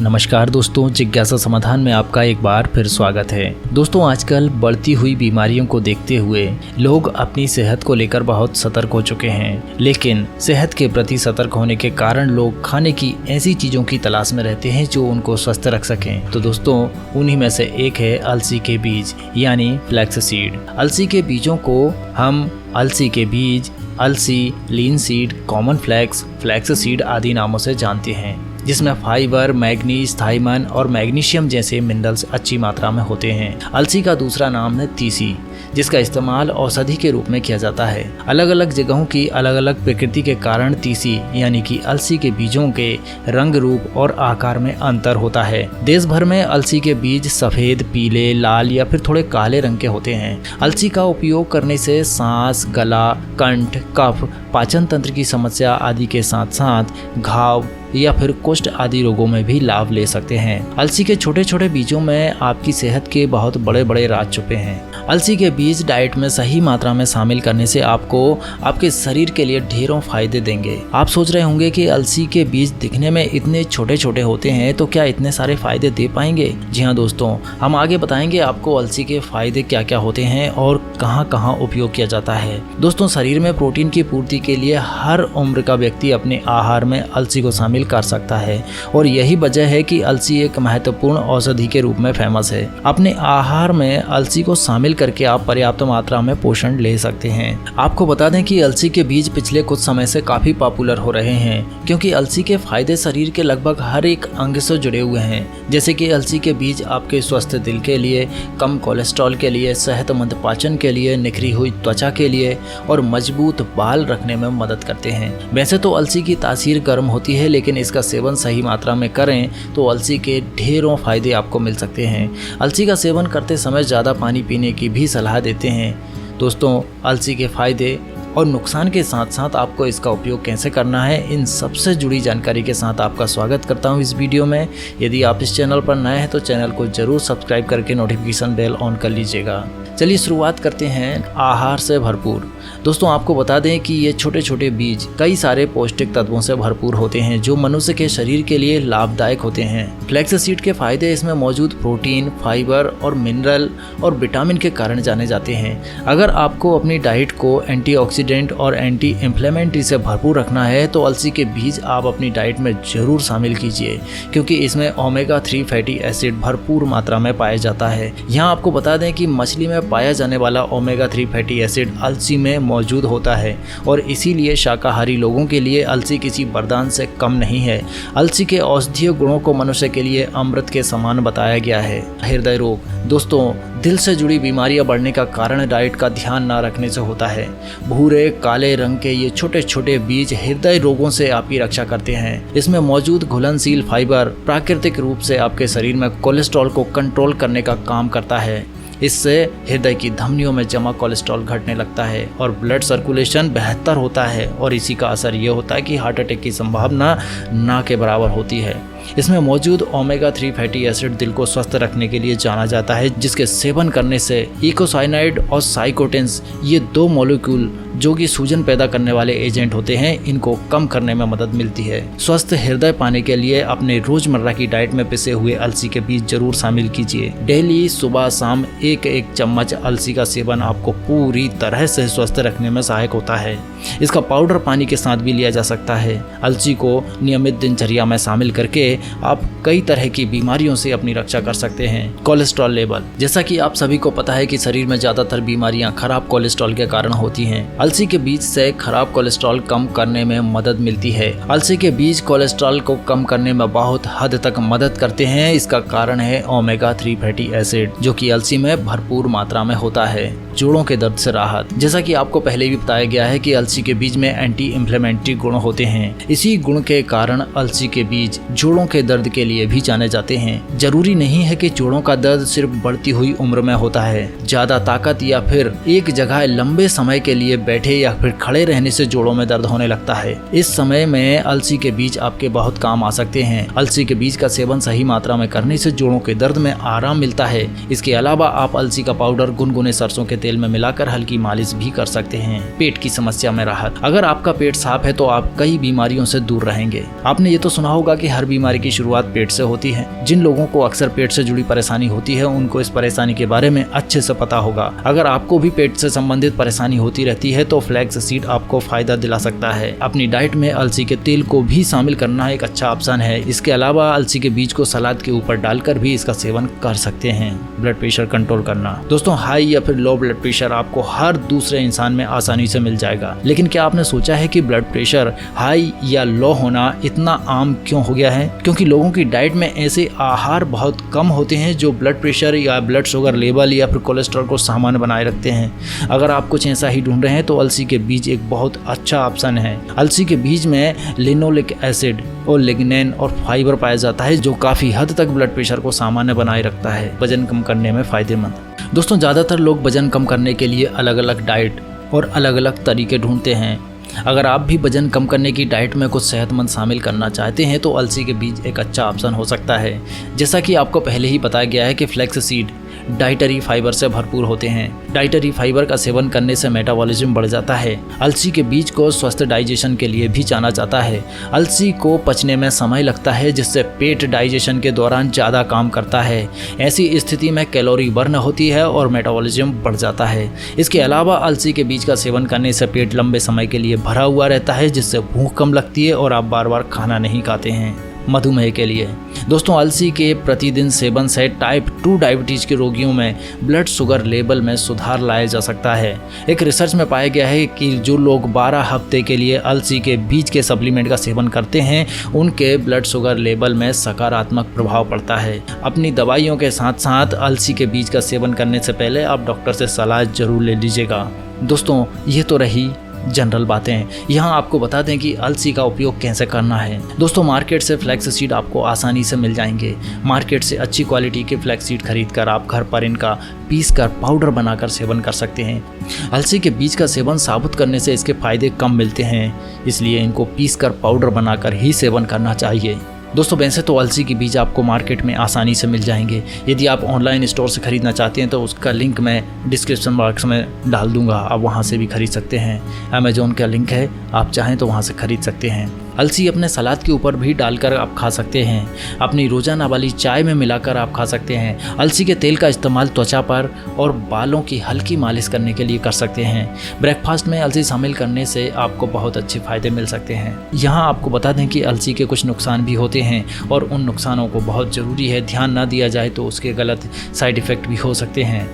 नमस्कार दोस्तों, जिज्ञासा समाधान में आपका एक बार फिर स्वागत है। दोस्तों, आजकल बढ़ती हुई बीमारियों को देखते हुए लोग अपनी सेहत को लेकर बहुत सतर्क हो चुके हैं, लेकिन सेहत के प्रति सतर्क होने के कारण लोग खाने की ऐसी चीज़ों की तलाश में रहते हैं जो उनको स्वस्थ रख सकें। तो दोस्तों, उन्हीं में से एक है अलसी के बीज यानी फ्लैक्स सीड। अलसी के बीजों को हम अलसी के बीज, अलसी, linseed, common flax, flax seed आदि नामों से जानते हैं, जिसमें फाइबर, मैग्नीज, थाइमन और मैग्नीशियम जैसे मिनरल्स अच्छी मात्रा में होते हैं। अलसी का दूसरा नाम है तीसी, जिसका इस्तेमाल औषधि के रूप में किया जाता है। अलग अलग जगहों की अलग अलग प्रकृति के कारण तीसी यानी कि अलसी के बीजों के रंग, रूप और आकार में अंतर होता है। देश भर में अलसी के बीज सफेद, पीले, लाल या फिर थोड़े काले रंग के होते हैं। अलसी का उपयोग करने से सांस, गला, कंठ, कफ, पाचन तंत्र की समस्या आदि के साथ साथ घाव या फिर कुष्ठ आदि रोगों में भी लाभ ले सकते हैं। अलसी के छोटे छोटे बीजों में आपकी सेहत के बहुत बड़े बड़े राज छुपे हैं। अलसी के बीज डाइट में सही मात्रा में शामिल करने से आपको आपके शरीर के लिए ढेरों फायदे देंगे। आप सोच रहे होंगे कि अलसी के बीज दिखने में इतने छोटे छोटे होते हैं तो क्या इतने सारे फायदे दे पाएंगे? जी हाँ दोस्तों, हम आगे बताएंगे आपको अलसी के फायदे क्या क्या होते हैं और कहाँ कहाँ उपयोग किया जाता है। दोस्तों, शरीर में प्रोटीन की पूर्ति के लिए हर उम्र का व्यक्ति अपने आहार में अलसी को शामिल कर सकता है और यही वजह है कि अलसी एक महत्वपूर्ण औषधि के रूप में फेमस है। अपने आहार में अलसी को शामिल करके आप पर्याप्त मात्रा में पोषण ले सकते हैं। आपको बता दें कि अलसी के बीज पिछले कुछ समय से काफी पॉपुलर हो रहे हैं, क्योंकि अलसी के फायदे शरीर के लगभग हर एक अंग से जुड़े हुए हैं। जैसे कि अलसी के बीज आपके स्वस्थ दिल के लिए, कम कोलेस्ट्रॉल के लिए, सेहतमंद पाचन के लिए, निखरी हुई त्वचा के लिए और मजबूत बाल रखने में मदद करते हैं। वैसे तो अलसी की तासीर गर्म होती है, लेकिन इसका सेवन सही मात्रा में करें तो अलसी के ढेरों फायदे आपको मिल सकते हैं। अलसी का सेवन करते समय ज़्यादा पानी पीने की भी सलाह देते हैं। दोस्तों, अलसी के फायदे और नुकसान के साथ साथ आपको इसका उपयोग कैसे करना है, इन सबसे जुड़ी जानकारी के साथ आपका स्वागत करता हूं इस वीडियो में। यदि आप इस चैनल पर नए हैं तो चैनल को जरूर सब्सक्राइब करके नोटिफिकेशन बेल ऑन कर लीजिएगा। चलिए शुरुआत करते हैं आहार से भरपूर। दोस्तों, आपको बता दें कि ये छोटे छोटे बीज कई सारे पौष्टिक तत्वों से भरपूर होते हैं जो मनुष्य के शरीर के लिए लाभदायक होते हैं। फ्लैक्स सीड के फायदे इसमें मौजूद प्रोटीन, फाइबर और मिनरल और विटामिन के कारण जाने जाते हैं। अगर आपको अपनी डाइट को एंटीऑक्सीडेंट और एंटी इन्फ्लेमेटरी से भरपूर रखना है तो अलसी के बीज आप अपनी डाइट में जरूर शामिल कीजिए, क्योंकि इसमें ओमेगा 3 फैटी एसिड भरपूर मात्रा में पाया जाता है। यहाँ आपको बता दें कि मछली में पाया जाने वाला ओमेगा 3 फैटी एसिड अलसी में मौजूद होता है और इसीलिए शाकाहारी लोगों के लिए अलसी किसी वरदान से कम नहीं है। अलसी के औषधीय गुणों को मनुष्य के लिए अमृत के समान बताया गया है। हृदय रोग, दोस्तों, दिल से जुड़ी बीमारियां बढ़ने का कारण डाइट का ध्यान न रखने से होता है। भूरे काले रंग के ये छोटे छोटे बीज हृदय रोगों से आपकी रक्षा करते हैं। इसमें मौजूद घुलनशील फाइबर प्राकृतिक रूप से आपके शरीर में कोलेस्ट्रॉल को कंट्रोल करने का काम करता है। इससे हृदय की धमनियों में जमा कोलेस्ट्रॉल घटने लगता है और ब्लड सर्कुलेशन बेहतर होता है और इसी का असर ये होता है कि हार्ट अटैक की संभावना ना के बराबर होती है। इसमें मौजूद ओमेगा 3 फैटी एसिड दिल को स्वस्थ रखने के लिए जाना जाता है, जिसके सेवन करने से इकोसाइनाइड और साइकोटेंस, ये दो मॉलिक्यूल जो कि सूजन पैदा करने वाले एजेंट होते हैं, इनको कम करने में मदद मिलती है। स्वस्थ हृदय पाने के लिए अपने रोजमर्रा की डाइट में पिसे हुए अलसी के बीज जरूर शामिल कीजिए। डेली सुबह शाम एक एक चम्मच अलसी का सेवन आपको पूरी तरह से स्वस्थ रखने में सहायक होता है। इसका पाउडर पानी के साथ भी लिया जा सकता है। अलसी को नियमित दिनचर्या में शामिल करके आप कई तरह की बीमारियों से अपनी रक्षा कर सकते हैं। कोलेस्ट्रॉल लेवल, जैसा कि आप सभी को पता है कि शरीर में ज्यादातर बीमारियां खराब कोलेस्ट्रॉल के कारण होती हैं। अलसी के बीज से खराब कोलेस्ट्रॉल कम करने में मदद मिलती है। अलसी के बीज कोलेस्ट्रॉल को कम करने में बहुत हद तक मदद करते हैं। इसका कारण है ओमेगा 3 फैटी एसिड, जो कि अलसी में भरपूर मात्रा में होता है। जोड़ों के दर्द से राहत, जैसा कि आपको पहले भी बताया गया है कि अलसी के बीज में एंटी इन्फ्लेमेटरी गुण होते हैं। इसी गुण के कारण अलसी के बीज जोड़ों के दर्द के लिए भी जाने जाते हैं। जरूरी नहीं है कि जोड़ों का दर्द सिर्फ बढ़ती हुई उम्र में होता है। ज्यादा ताकत या फिर एक जगह लंबे समय के लिए बैठे या फिर खड़े रहने से जोड़ों में दर्द होने लगता है। इस समय में अलसी के बीज आपके बहुत काम आ सकते हैं। अलसी के बीज का सेवन सही मात्रा में करने से जोड़ों के दर्द में आराम मिलता है। इसके अलावा आप अलसी का पाउडर गुनगुने सरसों के तेल में मिलाकर हल्की मालिश भी कर सकते हैं। पेट की समस्या में राहत। अगर आपका पेट साफ है तो आप कई बीमारियों से दूर रहेंगे। आपने ये तो सुना होगा कि हर बीमारी की शुरुआत पेट से होती है। जिन लोगों को अक्सर पेट से जुड़ी परेशानी होती है उनको इस परेशानी के बारे में अच्छे से पता होगा। अगर आपको भी पेट से संबंधित परेशानी होती रहती है तो फ्लैक्स सीड आपको फायदा दिला सकता है। अपनी डाइट में अलसी के तेल को भी शामिल करना एक अच्छा ऑप्शन है। इसके अलावा अलसी के बीज को सलाद के ऊपर डालकर भी इसका सेवन कर सकते हैं। ब्लड प्रेशर कंट्रोल करना। दोस्तों, हाई या फिर लो ब्लड प्रेशर आपको हर दूसरे इंसान में आसानी से मिल जाएगा, लेकिन क्या आपने सोचा है कि ब्लड प्रेशर हाई या लो होना इतना आम क्यों हो गया है? क्योंकि लोगों की डाइट में ऐसे आहार बहुत कम होते हैं जो ब्लड प्रेशर या ब्लड शुगर लेवल या फिर कोलेस्ट्रॉल को सामान्य बनाए रखते हैं। अगर आप कुछ ऐसा ही ढूंढ रहे हैं तो अलसी के बीज एक बहुत अच्छा ऑप्शन है। अलसी के बीज में लिनोलिक एसिड और लिग्नेन और फाइबर पाया जाता है जो काफी हद तक ब्लड प्रेशर को सामान्य बनाए रखता है। वजन कम करने में फायदेमंद। दोस्तों, ज्यादातर लोग वजन कम करने के लिए अलग अलग डाइट और अलग अलग तरीके ढूंढते हैं। अगर आप भी वजन कम करने की डाइट में कुछ सेहतमंद शामिल करना चाहते हैं तो अलसी के बीज एक अच्छा ऑप्शन हो सकता है। जैसा कि आपको पहले ही बताया गया है कि फ्लैक्स सीड डाइटरी फाइबर से भरपूर होते हैं। डाइटरी फाइबर का सेवन करने से मेटाबॉलिज्म बढ़ जाता है। अलसी के बीज को स्वस्थ डाइजेशन के लिए भी जाना जाता है। अलसी को पचने में समय लगता है जिससे पेट डाइजेशन के दौरान ज़्यादा काम करता है। ऐसी स्थिति में कैलोरी बर्न होती है और मेटाबॉलिज्म बढ़ जाता है। इसके अलावा अलसी के बीज का सेवन करने से पेट लंबे समय के लिए भरा हुआ रहता है जिससे भूख कम लगती है और आप बार बार खाना नहीं खाते हैं। मधुमेह के लिए दोस्तों, अलसी के प्रतिदिन सेवन से टाइप 2 डायबिटीज के रोगियों में ब्लड शुगर लेवल में सुधार लाया जा सकता है। एक रिसर्च में पाया गया है कि जो लोग 12 हफ्ते के लिए अलसी के बीज के सप्लीमेंट का सेवन करते हैं उनके ब्लड शुगर लेवल में सकारात्मक प्रभाव पड़ता है। अपनी दवाइयों के साथ साथ अलसी के बीज का सेवन करने से पहले आप डॉक्टर से सलाह जरूर ले लीजिएगा। दोस्तों, ये तो रही जनरल बातें। यहाँ आपको बता दें कि अलसी का उपयोग कैसे करना है। दोस्तों, मार्केट से फ्लैक्स सीड आपको आसानी से मिल जाएंगे। मार्केट से अच्छी क्वालिटी के फ्लैक्स सीड खरीद कर आप घर पर इनका पीस कर पाउडर बनाकर सेवन कर सकते हैं। अलसी के बीज का सेवन साबुत करने से इसके फायदे कम मिलते हैं, इसलिए इनको पीस कर पाउडर बनाकर ही सेवन करना चाहिए। दोस्तों, वैसे तो अलसी के बीज आपको मार्केट में आसानी से मिल जाएंगे। यदि आप ऑनलाइन स्टोर से खरीदना चाहते हैं तो उसका लिंक मैं डिस्क्रिप्शन बॉक्स में डाल दूंगा, आप वहां से भी खरीद सकते हैं। अमेजोन का लिंक है, आप चाहें तो वहां से खरीद सकते हैं। अलसी अपने सलाद के ऊपर भी डालकर आप खा सकते हैं। अपनी रोजाना वाली चाय में मिलाकर आप खा सकते हैं। अलसी के तेल का इस्तेमाल त्वचा पर और बालों की हल्की मालिश करने के लिए कर सकते हैं। ब्रेकफास्ट में अलसी शामिल करने से आपको बहुत अच्छे फायदे मिल सकते हैं। यहाँ आपको बता दें कि अलसी के कुछ नुकसान भी होते हैं और उन नुकसानों को बहुत ज़रूरी है ध्यान ना दिया जाए तो उसके गलत साइड इफ़ेक्ट भी हो सकते हैं।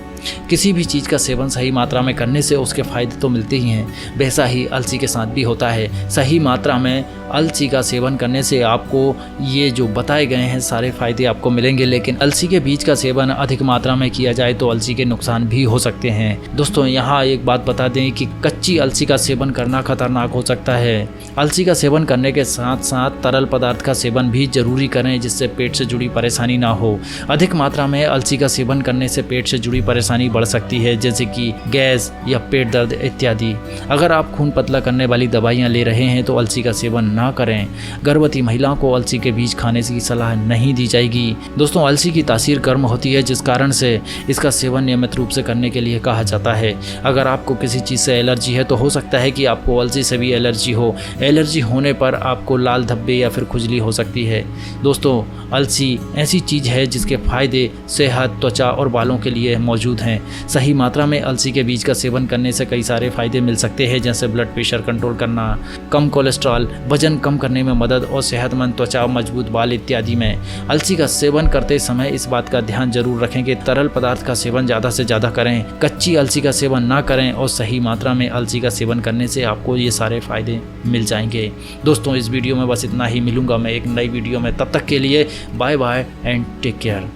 किसी भी चीज़ का सेवन सही मात्रा में करने से उसके फायदे तो मिलते ही हैं, वैसा ही अलसी के साथ भी होता है। सही मात्रा में अलसी का सेवन करने से आपको ये जो बताए गए हैं सारे फायदे आपको मिलेंगे, लेकिन अलसी के बीज का सेवन अधिक मात्रा में किया जाए तो अलसी के नुकसान भी हो सकते हैं। दोस्तों, यहाँ एक बात बता दें कि कच्ची अलसी का सेवन करना खतरनाक हो सकता है। अलसी का सेवन करने के साथ साथ तरल पदार्थ का सेवन भी जरूरी करें जिससे पेट से जुड़ी परेशानी ना हो। अधिक मात्रा में अलसी का सेवन करने से पेट से जुड़ी परेशानी बढ़ सकती है, जैसे कि गैस या पेट दर्द इत्यादि। अगर आप खून पतला करने वाली दवाइयां ले रहे हैं तो अलसी का सेवन ना करें। गर्भवती महिलाओं को अलसी के बीज खाने की सलाह नहीं दी जाएगी। दोस्तों, अलसी की तासीर गर्म होती है जिस कारण से इसका सेवन नियमित रूप से करने के लिए कहा जाता है। अगर आपको किसी चीज़ से एलर्जी है तो हो सकता है कि आपको अलसी से भी एलर्जी हो। एलर्जी होने पर आपको लाल धब्बे या फिर खुजली हो सकती है। दोस्तों, अलसी ऐसी चीज़ है जिसके फायदे सेहत, त्वचा और बालों के लिए मौजूद हैं। सही मात्रा में अलसी के बीज का सेवन करने से कई सारे फायदे मिल सकते हैं, जैसे ब्लड प्रेशर कंट्रोल करना, कम कोलेस्ट्रॉल, वजन कम करने में मदद और सेहतमंद त्वचा, मजबूत बाल इत्यादि में। अलसी का सेवन करते समय इस बात का ध्यान जरूर रखें कि तरल पदार्थ का सेवन ज़्यादा से ज़्यादा करें, कच्ची अलसी का सेवन ना करें और सही मात्रा में अलसी का सेवन करने से आपको ये सारे फायदे मिल जाएंगे। दोस्तों, इस वीडियो में बस इतना ही। मिलूंगा मैं एक नई वीडियो में, तब तक के लिए bye bye and take care.